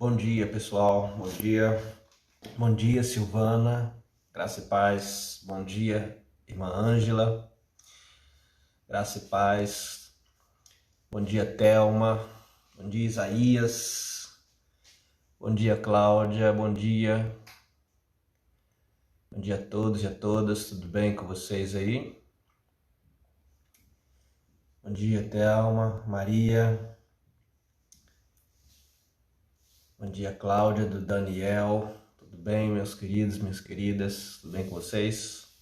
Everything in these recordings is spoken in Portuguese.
Bom dia, pessoal. Bom dia. Bom dia, Silvana. Graça e paz. Bom dia, irmã Ângela. Graça e paz. Bom dia, Thelma. Bom dia, Isaías. Bom dia, Cláudia. Bom dia. Bom dia a todos e a todas. Tudo bem com vocês aí? Bom dia, Thelma, Maria. Bom dia, Cláudia, do Daniel. Tudo bem, meus queridos, minhas queridas? Tudo bem com vocês?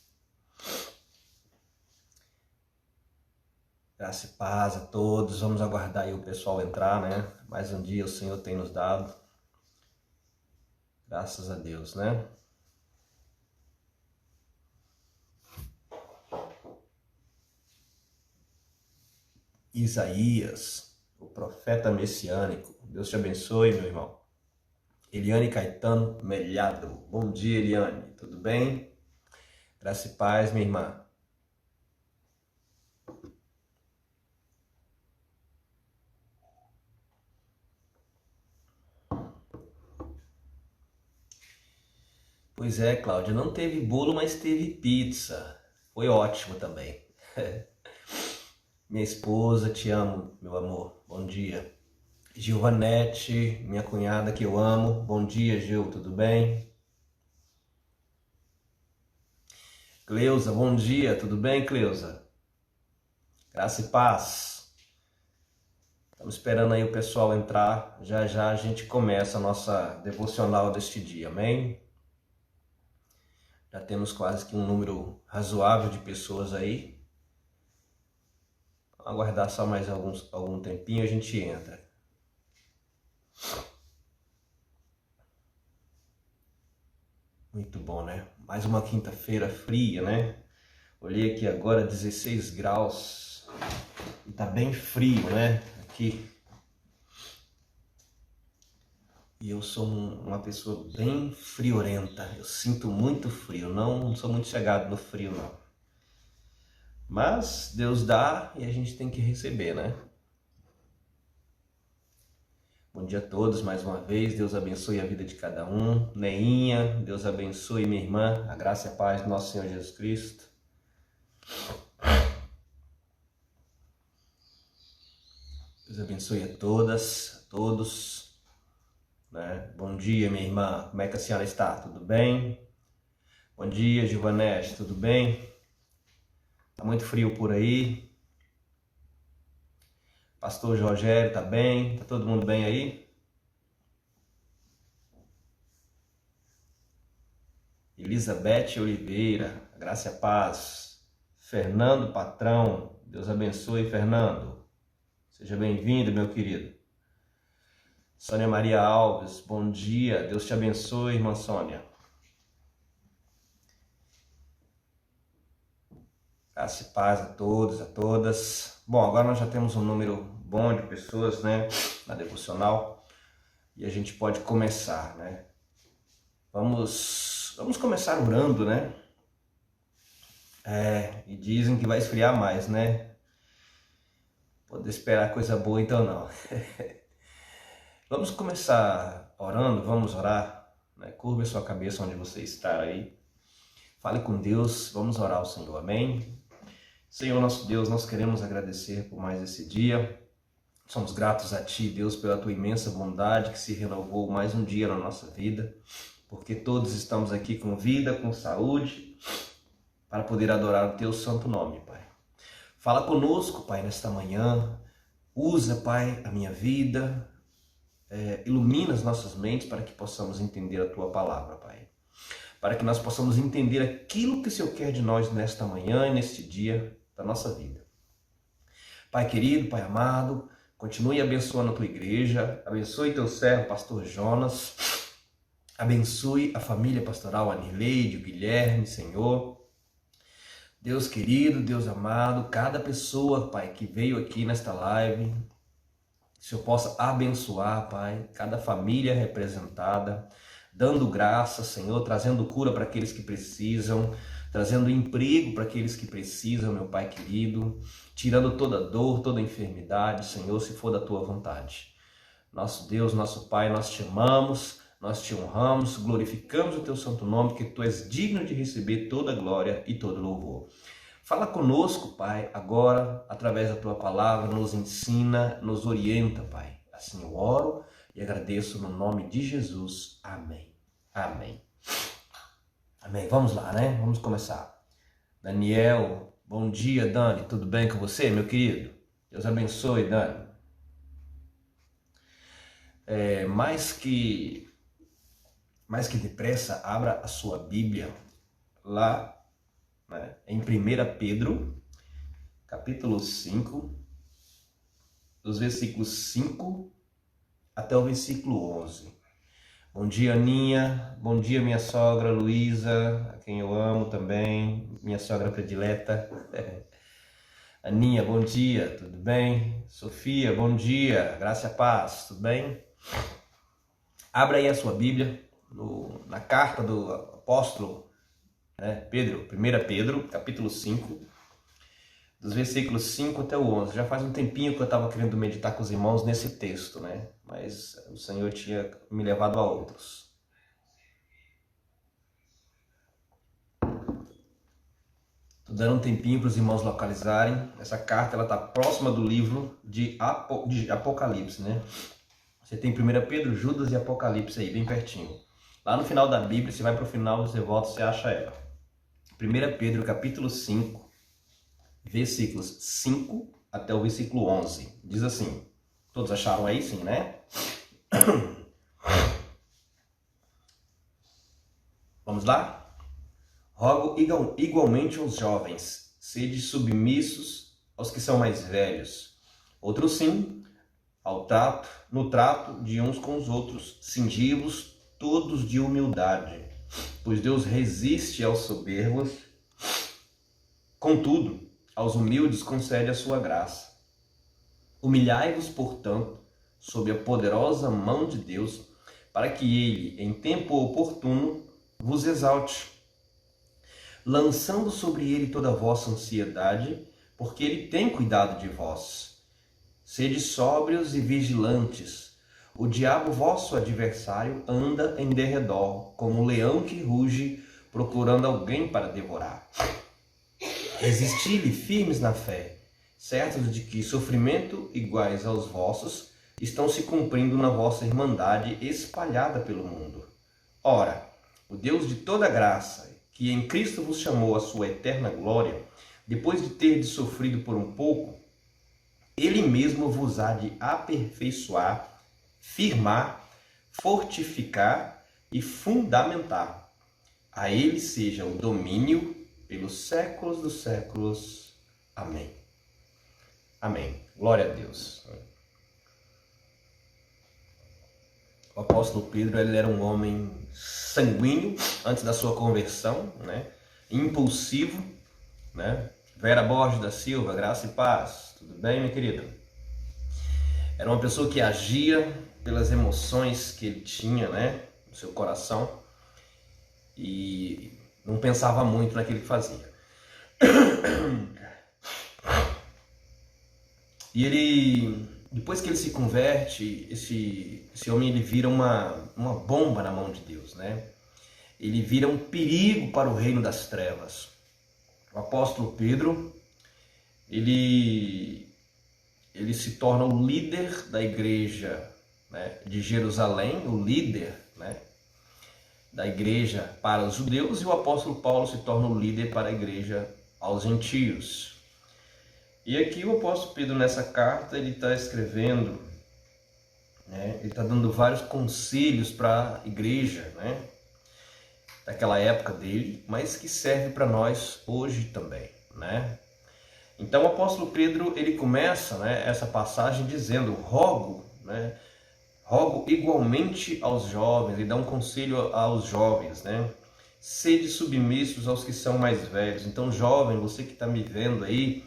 Graça e paz a todos. Vamos aguardar aí o pessoal entrar, né? Mais um dia o Senhor tem nos dado. Graças a Deus, né? Isaías, o profeta messiânico. Deus te abençoe, meu irmão. Eliane Caetano Melhado. Bom dia, Eliane. Tudo bem? Graça e paz, minha irmã. Pois é, Cláudia, não teve bolo, mas teve pizza. Foi ótimo também. Minha esposa, te amo, meu amor. Bom dia. Gilvanete, minha cunhada que eu amo. Bom dia, Gil, tudo bem? Cleusa, bom dia, tudo bem, Cleusa? Graça e paz. Estamos esperando aí o pessoal entrar. Já já a gente começa a nossa devocional deste dia, amém? Já temos quase que um número razoável de pessoas aí. Vamos aguardar só mais algum tempinho e a gente entra. Muito bom, né? Mais uma quinta-feira fria, né? Olhei aqui agora, 16 graus. E tá bem frio, né? Aqui. E eu sou uma pessoa bem friorenta. Eu sinto muito frio. Não sou muito chegado no frio, não. Mas Deus dá e a gente tem que receber, né? Bom dia a todos mais uma vez. Deus abençoe a vida de cada um. Neinha, Deus abençoe minha irmã. A graça e a paz do nosso Senhor Jesus Cristo. Deus abençoe a todas, a todos. Né? Bom dia, minha irmã. Como é que a senhora está? Tudo bem? Bom dia, Gilvanete. Tudo bem? Tá muito frio por aí? Pastor Rogério, tá bem? Tá todo mundo bem aí? Elizabeth Oliveira, graça e a paz. Fernando Patrão, Deus abençoe, Fernando. Seja bem-vindo, meu querido. Sônia Maria Alves, bom dia. Deus te abençoe, irmã Sônia. Graça e paz a todos, a todas. Bom, agora nós já temos um número bom de pessoas, né, na devocional, e a gente pode começar, né? Vamos começar orando, né? E dizem que vai esfriar mais, né? Poder esperar coisa boa, então não. Vamos começar orando, vamos orar, né? Curva a sua cabeça onde você está aí. Fale com Deus, vamos orar ao Senhor, amém? Senhor nosso Deus, nós queremos agradecer por mais esse dia. Somos gratos a Ti, Deus, pela Tua imensa bondade que se renovou mais um dia na nossa vida, porque todos estamos aqui com vida, com saúde, para poder adorar o Teu santo nome, Pai. Fala conosco, Pai, nesta manhã. Usa, Pai, a minha vida, ilumina as nossas mentes para que possamos entender a Tua palavra, Pai. Para que nós possamos entender aquilo que o Senhor quer de nós nesta manhã e neste dia da nossa vida. Pai querido, Pai amado, continue abençoando a Tua igreja, abençoe Teu servo, pastor Jonas, abençoe a família pastoral Anileide, o Guilherme, Senhor. Deus querido, Deus amado, cada pessoa, Pai, que veio aqui nesta live, que o Senhor possa abençoar, Pai, cada família representada, dando graça, Senhor, trazendo cura para aqueles que precisam, trazendo emprego para aqueles que precisam, meu Pai querido, tirando toda dor, toda enfermidade, Senhor, se for da Tua vontade. Nosso Deus, nosso Pai, nós te amamos, nós te honramos, glorificamos o teu santo nome, que tu és digno de receber toda a glória e todo louvor. Fala conosco, Pai, agora, através da tua palavra, nos ensina, nos orienta, Pai. Assim eu oro e agradeço no nome de Jesus. Amém. Amém. Amém. Vamos lá, né? Vamos começar. Daniel, bom dia, Dani. Tudo bem com você, meu querido? Deus abençoe, Dani. Mais que depressa, abra a sua Bíblia lá, né, em 1 Pedro, capítulo 5, dos versículos 5 até o versículo 11. Bom dia, Aninha. Bom dia, minha sogra Luísa, a quem eu amo também, minha sogra predileta. Aninha, bom dia, tudo bem? Sofia, bom dia, graça e paz, tudo bem? Abra aí a sua Bíblia na carta do apóstolo, né, Pedro, 1 Pedro, capítulo 5, dos versículos 5 até o 11. Já faz um tempinho que eu estava querendo meditar com os irmãos nesse texto, né? Mas o Senhor tinha me levado a outros. Estou dando um tempinho para os irmãos localizarem. Essa carta está próxima do livro de Apocalipse, né? Você tem 1 Pedro, Judas e Apocalipse aí, bem pertinho. Lá no final da Bíblia, você vai para o final, você volta, você acha ela. 1 Pedro, capítulo 5, versículos 5 até o versículo 11. Diz assim, todos acharam aí sim, né? Vamos lá? Rogo igualmente aos jovens, sede submissos aos que são mais velhos. Outros sim, no trato de uns com os outros, cingivos todos de humildade, pois Deus resiste aos soberbos, contudo, aos humildes concede a sua graça. Humilhai-vos, portanto, sob a poderosa mão de Deus, para que ele, em tempo oportuno, vos exalte, lançando sobre ele toda a vossa ansiedade, porque ele tem cuidado de vós. Sede sóbrios e vigilantes. O diabo, vosso adversário, anda em derredor, como um leão que ruge, procurando alguém para devorar. Resisti-lhe firmes na fé, certos de que sofrimento iguais aos vossos estão se cumprindo na vossa irmandade espalhada pelo mundo. Ora, o Deus de toda graça, que em Cristo vos chamou à sua eterna glória, depois de terdes sofrido por um pouco, ele mesmo vos há de aperfeiçoar, firmar, fortificar e fundamentar. A ele seja o domínio pelos séculos dos séculos. Amém. Amém. Glória a Deus. O apóstolo Pedro, ele era um homem sanguíneo antes da sua conversão, né? Impulsivo, né? Vera Borges da Silva, graça e paz. Tudo bem, minha querida? Era uma pessoa que agia pelas emoções que ele tinha, né, no seu coração, e não pensava muito naquilo que fazia. E ele, depois que ele se converte, esse homem, ele vira uma bomba na mão de Deus, né? Ele vira um perigo para o reino das trevas. O apóstolo Pedro, ele se torna o líder da igreja, né, de Jerusalém, o líder, né, da igreja para os judeus, e o apóstolo Paulo se torna o líder para a igreja aos gentios. E aqui o apóstolo Pedro, nessa carta, ele está escrevendo, né, ele está dando vários conselhos para a igreja, né, daquela época dele, mas que serve para nós hoje também, né? Então o apóstolo Pedro, ele começa, né, essa passagem dizendo, rogo igualmente aos jovens, ele dá um conselho aos jovens, né? Sede submissos aos que são mais velhos. Então, jovem, você que está me vendo aí,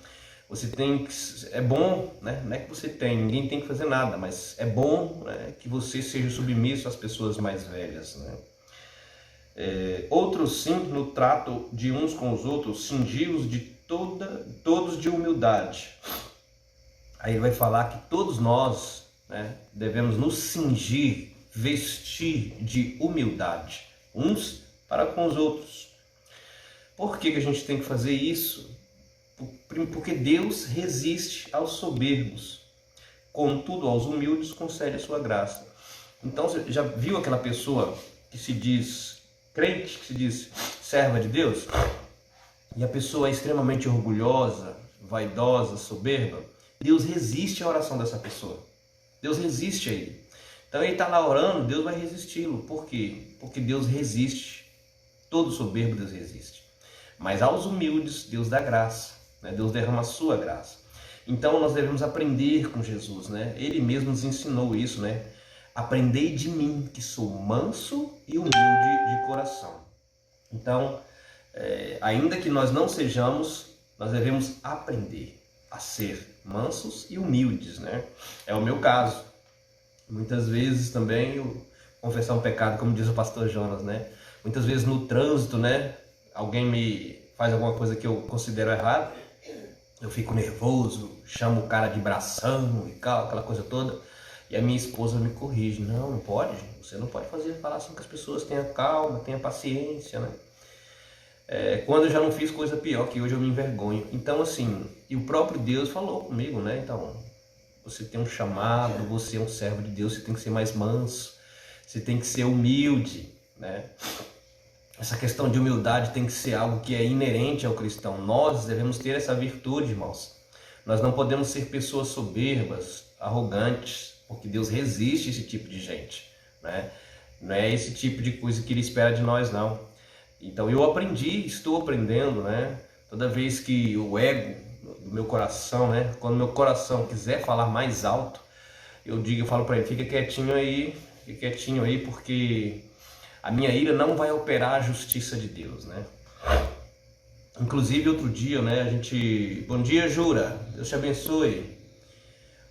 você tem que, é bom, né? Não é que você tem, ninguém tem que fazer nada, mas é bom, né, que você seja submisso às pessoas mais velhas, né? Outros sim, no trato de uns com os outros, cingidos de todos de humildade. Aí ele vai falar que todos nós, né? Devemos nos cingir, vestir de humildade, uns para com os outros. Por que a gente tem que fazer isso? Porque Deus resiste aos soberbos, contudo aos humildes concede a sua graça. Então, você já viu aquela pessoa que se diz crente, que se diz serva de Deus, e a pessoa é extremamente orgulhosa, vaidosa, soberba? Deus resiste à oração dessa pessoa. Deus resiste a ele. Então ele está lá orando, Deus vai resisti-lo. Por quê? Porque Deus resiste. Todo soberbo Deus resiste. Mas aos humildes Deus dá graça, né? Deus derrama a sua graça. Então nós devemos aprender com Jesus, né? Ele mesmo nos ensinou isso, né? Aprendei de mim, que sou manso e humilde de coração. Então, ainda que nós não sejamos, nós devemos aprender a ser mansos e humildes, né? É o meu caso. Muitas vezes também eu confessar um pecado, como diz o pastor Jonas, né? Muitas vezes no trânsito, né? Alguém me faz alguma coisa que eu considero errado, eu fico nervoso, chamo o cara de bração e aquela coisa toda, e a minha esposa me corrige: não pode, você não pode falar assim com as pessoas, tenha calma, tenha paciência, né? Quando eu já não fiz coisa pior, que hoje eu me envergonho. Então assim, e o próprio Deus falou comigo, né? Então, você tem um chamado, você é um servo de Deus, você tem que ser mais manso, você tem que ser humilde, né? Essa questão de humildade tem que ser algo que é inerente ao cristão. Nós devemos ter essa virtude, irmãos. Nós não podemos ser pessoas soberbas, arrogantes, porque Deus resiste a esse tipo de gente, né? Não é esse tipo de coisa que Ele espera de nós, não. Então eu aprendi, estou aprendendo, né? Toda vez que o ego do meu coração, né? Quando meu coração quiser falar mais alto, eu falo para ele: fica quietinho aí, porque a minha ira não vai operar a justiça de Deus, né? Inclusive outro dia, né? Bom dia, Jura, Deus te abençoe.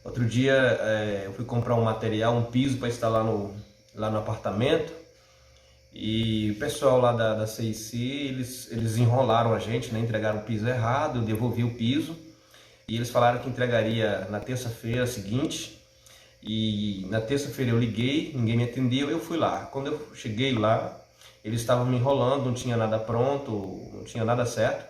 Outro dia eu fui comprar um material, um piso para instalar lá no apartamento. E o pessoal lá da CIC, eles enrolaram a gente, né? Entregaram o piso errado, eu devolvi o piso. E eles falaram que entregaria na terça-feira seguinte. E na terça-feira eu liguei, ninguém me atendeu, eu fui lá. Quando eu cheguei lá, eles estavam me enrolando, não tinha nada pronto, não tinha nada certo.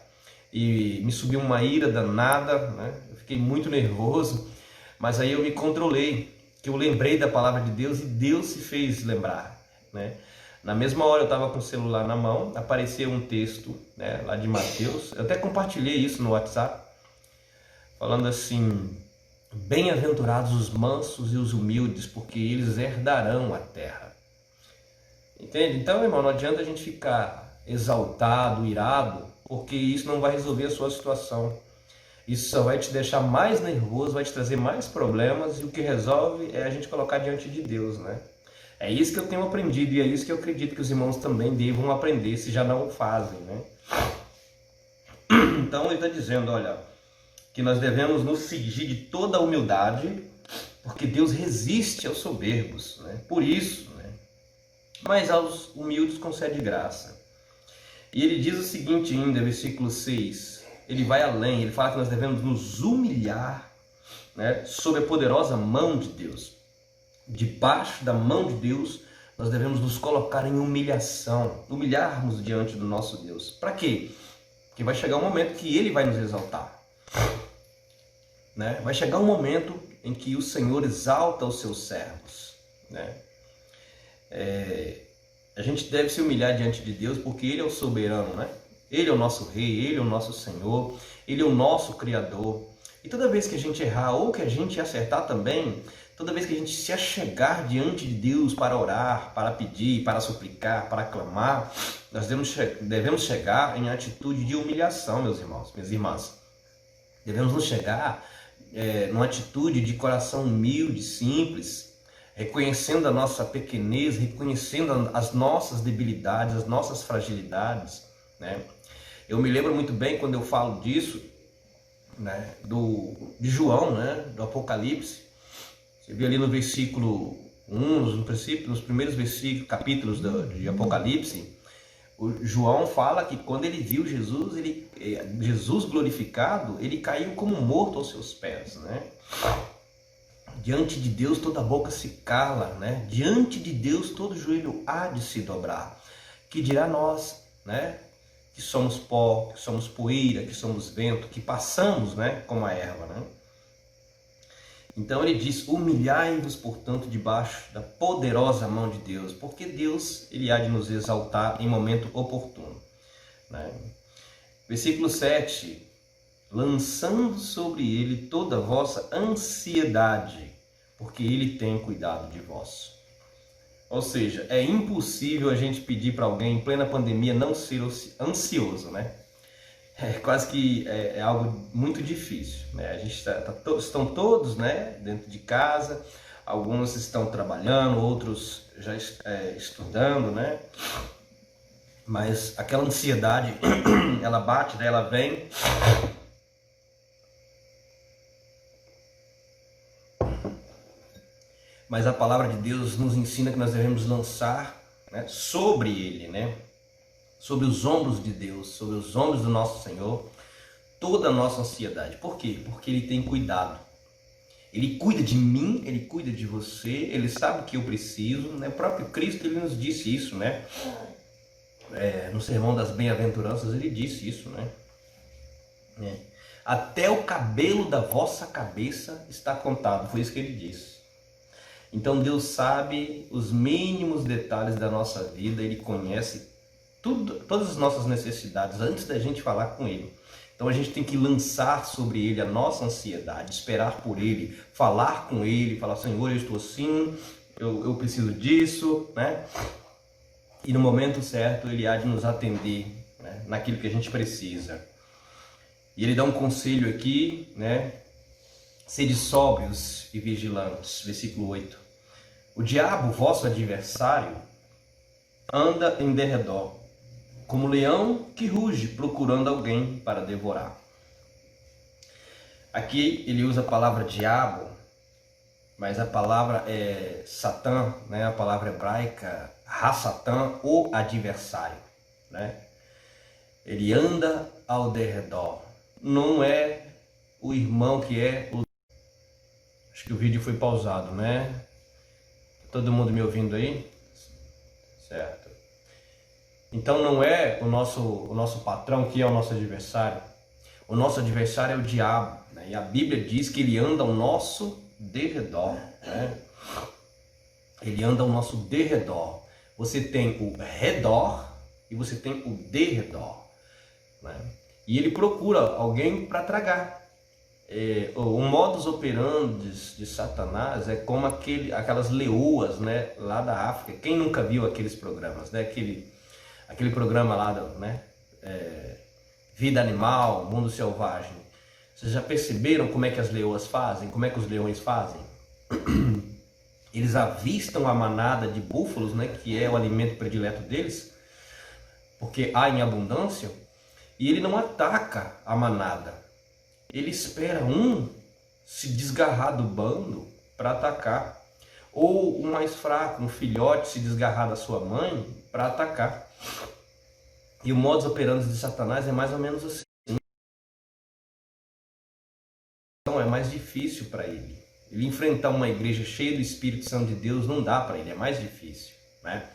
E me subiu uma ira danada, né? Eu fiquei muito nervoso, mas aí eu me controlei, que eu lembrei da palavra de Deus e Deus se fez lembrar, né? Na mesma hora eu estava com o celular na mão, apareceu um texto, né, lá de Mateus, eu até compartilhei isso no WhatsApp, falando assim: bem-aventurados os mansos e os humildes, porque eles herdarão a terra. Entende? Então, irmão, não adianta a gente ficar exaltado, irado, porque isso não vai resolver a sua situação. Isso só vai te deixar mais nervoso, vai te trazer mais problemas, e o que resolve é a gente colocar diante de Deus, né? É isso que eu tenho aprendido e é isso que eu acredito que os irmãos também devam aprender, se já não o fazem, né? Então ele está dizendo, olha, que nós devemos nos cingir de toda a humildade, porque Deus resiste aos soberbos, né? Por isso, né? Mas aos humildes concede graça. E ele diz o seguinte ainda, versículo 6, ele vai além, ele fala que nós devemos nos humilhar, né, sob a poderosa mão de Deus. Debaixo da mão de Deus, nós devemos nos colocar em humilhação, humilharmos diante do nosso Deus. Para quê? Porque vai chegar um momento que Ele vai nos exaltar, né? Vai chegar um momento em que o Senhor exalta os seus servos, né? A gente deve se humilhar diante de Deus porque Ele é o soberano, né? Ele é o nosso Rei, Ele é o nosso Senhor, Ele é o nosso Criador. E toda vez que a gente errar ou que a gente acertar também, toda vez que a gente se achegar diante de Deus para orar, para pedir, para suplicar, para clamar, nós devemos chegar em atitude de humilhação, meus irmãos, minhas irmãs. Devemos nos chegar numa atitude de coração humilde, simples, reconhecendo a nossa pequenez, reconhecendo as nossas debilidades, as nossas fragilidades, né? Eu me lembro muito bem quando eu falo disso, né, de João, né, do Apocalipse. Você viu ali no versículo 1, nos primeiros capítulos de Apocalipse, o João fala que quando ele viu Jesus glorificado, ele caiu como morto aos seus pés, né? Diante de Deus toda boca se cala, né? Diante de Deus todo joelho há de se dobrar. Que dirá nós, né? Que somos pó, que somos poeira, que somos vento, que passamos, né? Como a erva, né? Então ele diz: humilhai-vos, portanto, debaixo da poderosa mão de Deus, porque Deus, ele há de nos exaltar em momento oportuno, né? Versículo 7. Lançando sobre ele toda a vossa ansiedade, porque ele tem cuidado de vós. Ou seja, é impossível a gente pedir para alguém em plena pandemia não ser ansioso, né? É quase que é algo muito difícil, né? A gente estão todos, né, dentro de casa, alguns estão trabalhando, outros já estudando, né? Mas aquela ansiedade, ela bate, né? Ela vem. Mas a palavra de Deus nos ensina que nós devemos lançar, né, sobre ele, né? Sobre os ombros de Deus, sobre os ombros do nosso Senhor, toda a nossa ansiedade. Por quê? Porque ele tem cuidado. Ele cuida de mim, ele cuida de você, ele sabe o que eu preciso, né? O próprio Cristo, ele nos disse isso, né? No Sermão das Bem-aventuranças, ele disse isso, né? Até o cabelo da vossa cabeça está contado, foi isso que ele disse. Então Deus sabe os mínimos detalhes da nossa vida, ele conhece tudo, todas as nossas necessidades antes da gente falar com ele. Então a gente tem que lançar sobre ele a nossa ansiedade, esperar por ele, falar com ele, falar: Senhor, eu estou assim, eu preciso disso, né? E no momento certo ele há de nos atender, né, naquilo que a gente precisa. E ele dá um conselho aqui, né? Sede sóbrios e vigilantes, versículo 8. O diabo, vosso adversário, anda em derredor, como leão que ruge, procurando alguém para devorar. Aqui ele usa a palavra diabo, mas a palavra é Satã, né? A palavra hebraica, Ha-Satã, o adversário, né? Ele anda ao derredor. Não é o irmão que é o... Acho que o vídeo foi pausado, né? Todo mundo me ouvindo aí? Certo. Então não é o nosso patrão que é o nosso adversário. O nosso adversário é o diabo, né? E a Bíblia diz que ele anda ao nosso derredor, né? Ele anda ao nosso derredor. Você tem o redor e você tem o derredor, né? E ele procura alguém para tragar. O modus operandi de Satanás é como aquelas leoas, né, lá da África. Quem nunca viu aqueles programas, né? Aquele programa lá, né? Vida Animal, Mundo Selvagem. Vocês já perceberam como é que as leoas fazem? Como é que os leões fazem? Eles avistam a manada de búfalos, né, que é o alimento predileto deles, porque há em abundância, e ele não ataca a manada. Ele espera um se desgarrar do bando para atacar, ou o mais fraco, um filhote, se desgarrar da sua mãe para atacar. E o modus operandi de Satanás é mais ou menos assim. Então é mais difícil para ele. Ele enfrentar uma igreja cheia do Espírito Santo de Deus não dá para ele, é mais difícil, né?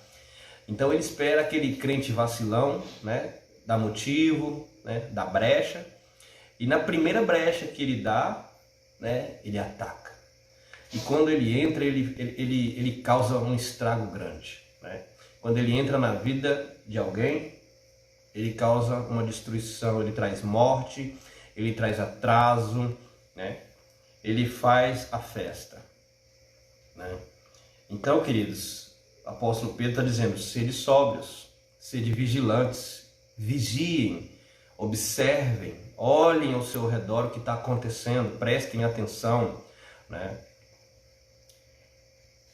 Então ele espera aquele crente vacilão, né, dá motivo, né, dá brecha, e na primeira brecha que ele dá, né, ele ataca. E quando ele entra, ele causa um estrago grande, né? Quando ele entra na vida de alguém, ele causa uma destruição, ele traz morte, ele traz atraso, né? Ele faz a festa, né? Então, queridos, o apóstolo Pedro está dizendo: sede sóbrios, sede vigilantes, vigiem, observem, olhem ao seu redor o que está acontecendo, prestem atenção, né?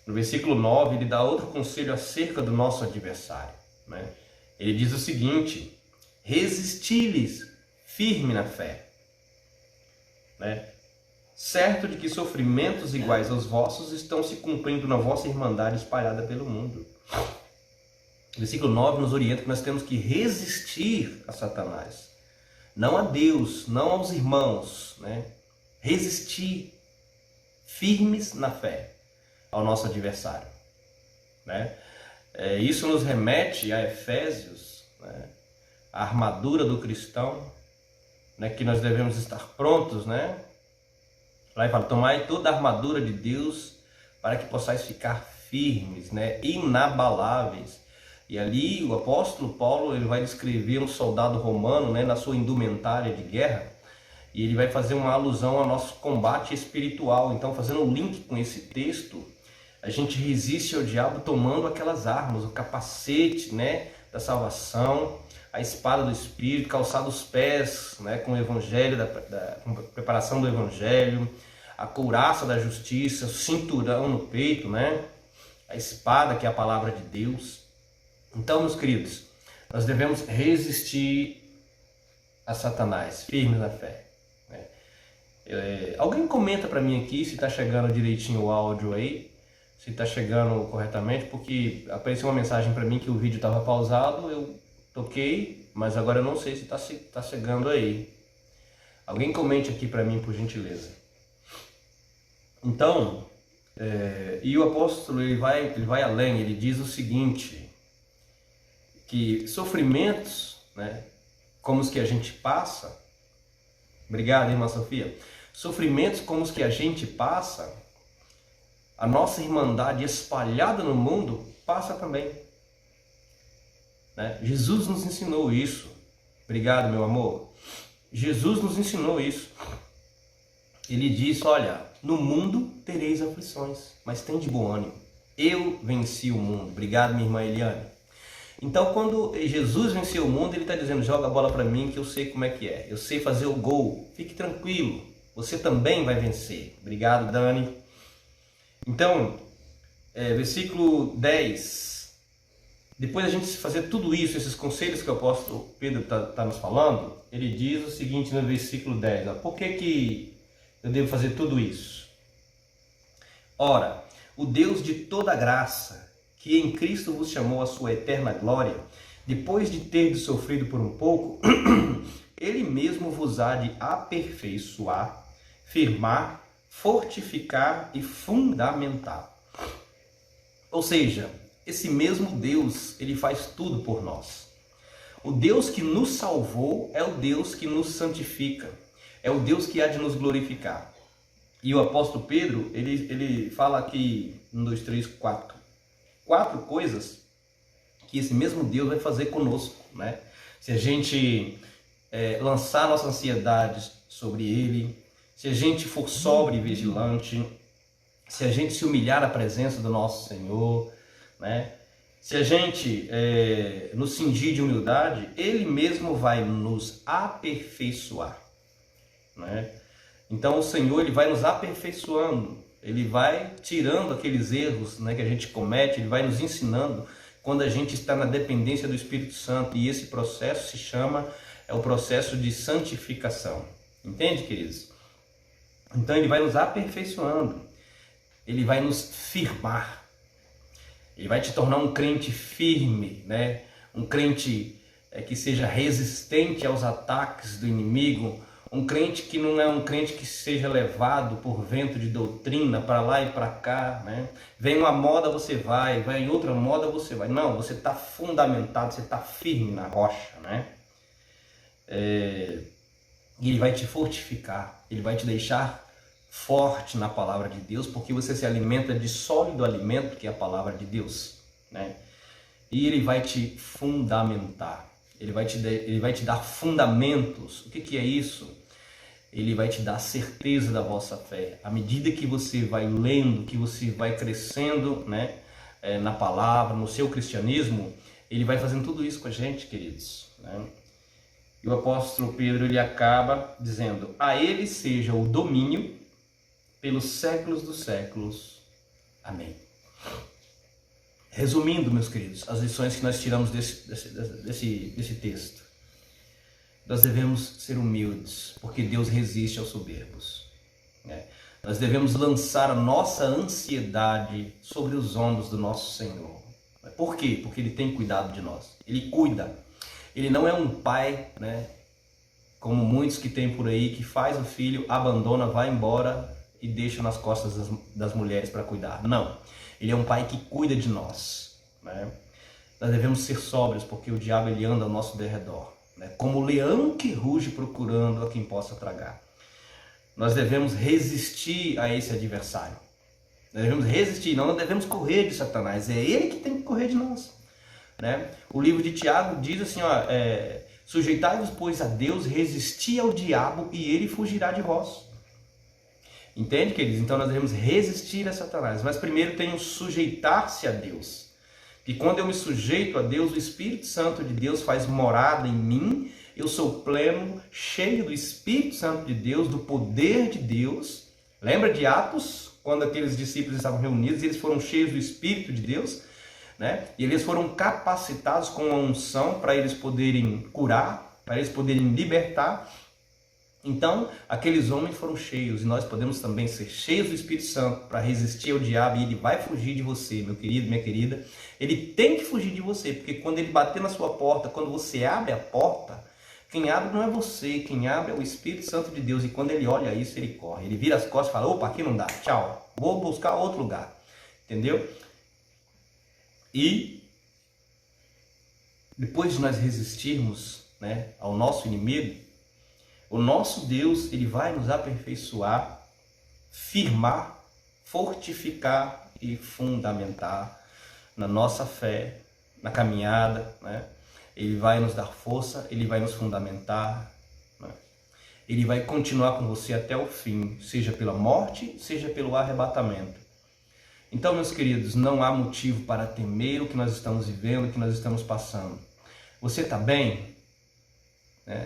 No versículo 9, ele dá outro conselho acerca do nosso adversário, né? Ele diz o seguinte: resisti-lhes firme na fé, né? Certo de que sofrimentos iguais aos vossos estão se cumprindo na vossa irmandade espalhada pelo mundo. O versículo 9 nos orienta que nós temos que resistir a Satanás, não a Deus, não aos irmãos, né? Resistir firmes na fé ao nosso adversário, né? Isso nos remete a Efésios, né? A armadura do cristão, né? Que nós devemos estar prontos, né? Lá ele fala, tomai toda a armadura de Deus para que possais ficar firmes, né? Inabaláveis. E ali o apóstolo Paulo ele vai descrever um soldado romano, né? Na sua indumentária de guerra, e ele vai fazer uma alusão ao nosso combate espiritual. Então, fazendo um link com esse texto, a gente resiste ao diabo tomando aquelas armas, o capacete, né, da salvação, a espada do Espírito, calçado os pés, né, com o evangelho, com a preparação do evangelho, a couraça da justiça, o cinturão no peito, né, a espada que é a palavra de Deus. Então, meus queridos, nós devemos resistir a Satanás, firmes na fé. Alguém comenta para mim aqui se está chegando direitinho o áudio aí, se está chegando corretamente, porque apareceu uma mensagem para mim que o vídeo estava pausado, eu toquei, mas agora eu não sei se está chegando aí. Alguém comente aqui para mim, por gentileza. Então, e o apóstolo ele vai além, ele diz o seguinte, que sofrimentos, né, como os que a gente passa, obrigado, irmã Sofia, sofrimentos como os que a gente passa, a nossa irmandade espalhada no mundo passa também, né? Jesus nos ensinou isso. Obrigado, meu amor. Jesus nos ensinou isso. Ele disse, olha, no mundo tereis aflições, mas tem de bom ânimo. Eu venci o mundo. Obrigado, minha irmã Eliane. Então, quando Jesus venceu o mundo, ele está dizendo, joga a bola para mim que eu sei como é que é. Eu sei fazer o gol. Fique tranquilo. Você também vai vencer. Obrigado, Dani. Então, versículo 10. Depois de a gente fazer tudo isso, esses conselhos que o apóstolo Pedro está nos falando, ele diz o seguinte no versículo 10. Ó, por que eu devo fazer tudo isso? Ora, o Deus de toda graça, que em Cristo vos chamou à sua eterna glória, depois de ter sofrido por um pouco, Ele mesmo vos há de aperfeiçoar, firmar, fortificar e fundamentar. Ou seja, esse mesmo Deus, Ele faz tudo por nós. O Deus que nos salvou é o Deus que nos santifica, é o Deus que há de nos glorificar. E o apóstolo Pedro, ele fala aqui, 1, 2, 3, 4 coisas que esse mesmo Deus vai fazer conosco, né? Se a gente lançar nossa ansiedade sobre Ele, se a gente for sóbrio e vigilante, se a gente se humilhar na presença do nosso Senhor, né? Se a gente nos cingir de humildade, Ele mesmo vai nos aperfeiçoar, né? Então o Senhor ele vai nos aperfeiçoando, Ele vai tirando aqueles erros, né, que a gente comete, Ele vai nos ensinando quando a gente está na dependência do Espírito Santo. E esse processo se chama, o processo de santificação. Entende, queridos? Então Ele vai nos aperfeiçoando, Ele vai nos firmar, Ele vai te tornar um crente firme, né? Um crente que seja resistente aos ataques do inimigo, um crente que não é um crente que seja levado por vento de doutrina para lá e para cá, né? Vem uma moda, você vai em outra moda, você vai. Não, você está fundamentado, você está firme na rocha, né? E Ele vai te fortificar, Ele vai te deixar forte na palavra de Deus, porque você se alimenta de sólido alimento, que é a palavra de Deus, né? E Ele vai te fundamentar, Ele vai te dar fundamentos. O que é isso? Ele vai te dar a certeza da vossa fé. À medida que você vai lendo, que você vai crescendo, né, na palavra, no seu cristianismo, Ele vai fazendo tudo isso com a gente, queridos, né? E o apóstolo Pedro ele acaba dizendo, a Ele seja o domínio pelos séculos dos séculos. Amém. Resumindo, meus queridos, as lições que nós tiramos desse texto. Nós devemos ser humildes, porque Deus resiste aos soberbos, né? Nós devemos lançar a nossa ansiedade sobre os ombros do nosso Senhor. Por quê? Porque Ele tem cuidado de nós. Ele cuida. Ele não é um pai, né, como muitos que tem por aí, que faz o filho, abandona, vai embora e deixa nas costas das mulheres para cuidar. Não. Ele é um pai que cuida de nós, né? Nós devemos ser sóbrios, porque o diabo ele anda ao nosso derredor, né? Como o leão que ruge procurando a quem possa tragar. Nós devemos resistir a esse adversário. Nós devemos resistir, não devemos correr de Satanás. É ele que tem que correr de nós, né? O livro de Tiago diz assim, ó, sujeitai-vos, pois, a Deus, resisti ao diabo e ele fugirá de vós. Entende, queridos? Então nós devemos resistir a Satanás. Mas primeiro tem o sujeitar-se a Deus. E quando eu me sujeito a Deus, o Espírito Santo de Deus faz morada em mim. Eu sou pleno, cheio do Espírito Santo de Deus, do poder de Deus. Lembra de Atos? Quando aqueles discípulos estavam reunidos, eles foram cheios do Espírito de Deus, né? E eles foram capacitados com a unção para eles poderem curar, para eles poderem libertar. Então, aqueles homens foram cheios, e nós podemos também ser cheios do Espírito Santo para resistir ao diabo, e ele vai fugir de você, meu querido, minha querida. Ele tem que fugir de você, porque quando ele bater na sua porta, quando você abre a porta, quem abre não é você, quem abre é o Espírito Santo de Deus, e quando ele olha isso, ele corre. Ele vira as costas e fala, opa, aqui não dá, tchau, vou buscar outro lugar, entendeu? E depois de nós resistirmos, né, ao nosso inimigo, o nosso Deus, ele vai nos aperfeiçoar, firmar, fortificar e fundamentar na nossa fé, na caminhada, né? Ele vai nos dar força, ele vai nos fundamentar, né? Ele vai continuar com você até o fim, seja pela morte, seja pelo arrebatamento. Então, meus queridos, não há motivo para temer o que nós estamos vivendo, o que nós estamos passando. Você está bem?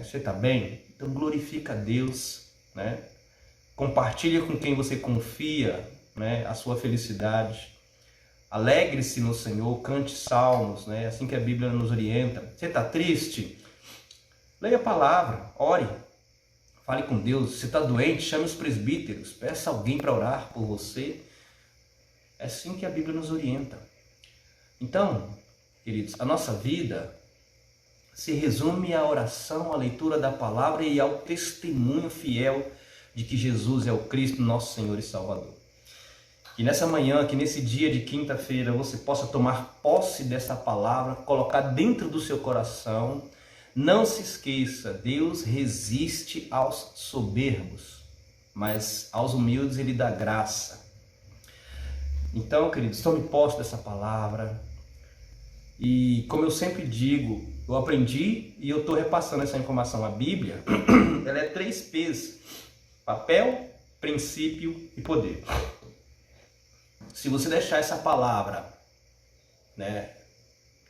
Você está bem? Então glorifica a Deus, né? Compartilha com quem você confia, né, a sua felicidade. Alegre-se no Senhor, cante salmos, né? Assim que a Bíblia nos orienta. Você está triste? Leia a palavra, ore, fale com Deus. Se está doente, chame os presbíteros, peça alguém para orar por você. É assim que a Bíblia nos orienta. Então, queridos, a nossa vida se resume à oração, à leitura da palavra e ao testemunho fiel de que Jesus é o Cristo, nosso Senhor e Salvador. Que nessa manhã, que nesse dia de quinta-feira, você possa tomar posse dessa palavra, colocar dentro do seu coração. Não se esqueça, Deus resiste aos soberbos, mas aos humildes Ele dá graça. Então, queridos, tome posse dessa palavra. E como eu sempre digo, eu aprendi e eu estou repassando essa informação. A Bíblia, ela é 3 P's: papel, princípio e poder. Se você deixar essa palavra, né,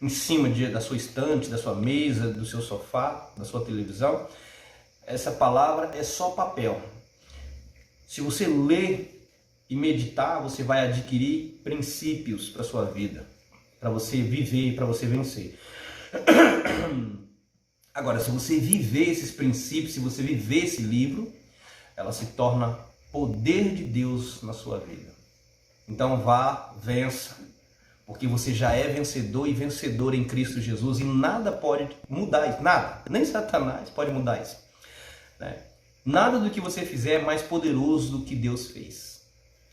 em cima da sua estante, da sua mesa, do seu sofá, da sua televisão, essa palavra é só papel. Se você ler e meditar, você vai adquirir princípios para a sua vida, para você viver, para você vencer. Agora, se você viver esses princípios, se você viver esse livro, ela se torna poder de Deus na sua vida. Então vá, vença, porque você já é vencedor e vencedora em Cristo Jesus, e nada pode mudar isso, nada, nem Satanás pode mudar isso, né? Nada do que você fizer é mais poderoso do que Deus fez.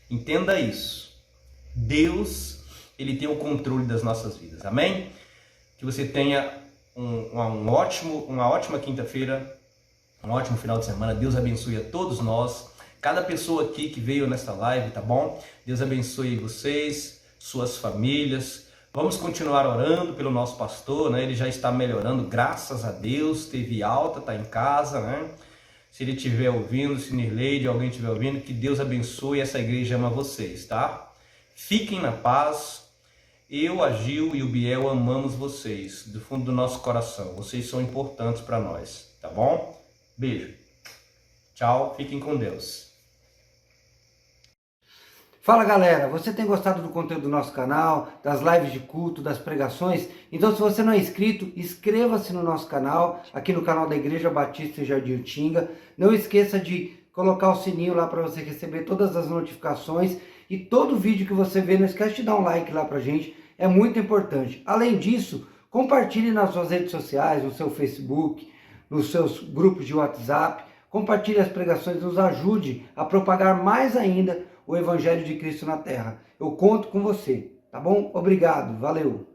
Entenda isso. Deus, Ele tem o controle das nossas vidas, amém? Que você tenha uma ótima quinta-feira, um ótimo final de semana. Deus abençoe a todos nós, cada pessoa aqui que veio nesta live, tá bom? Deus abençoe vocês, suas famílias. Vamos continuar orando pelo nosso pastor, né? Ele já está melhorando, graças a Deus, teve alta, está em casa, né? Se ele estiver ouvindo, se Nirleide, alguém estiver ouvindo, que Deus abençoe, essa igreja ama vocês, tá? Fiquem na paz. Eu, a Gil e o Biel amamos vocês, do fundo do nosso coração. Vocês são importantes para nós, tá bom? Beijo. Tchau, fiquem com Deus. Fala galera, você tem gostado do conteúdo do nosso canal, das lives de culto, das pregações? Então se você não é inscrito, inscreva-se no nosso canal, aqui no canal da Igreja Batista em Jardim Utinga. Não esqueça de colocar o sininho lá para você receber todas as notificações, e todo vídeo que você vê, não esquece de dar um like lá pra gente, é muito importante. Além disso, compartilhe nas suas redes sociais, no seu Facebook, nos seus grupos de WhatsApp. compartilhe as pregações, nos ajude a propagar mais ainda o Evangelho de Cristo na Terra. Eu conto com você, tá bom? Obrigado, valeu!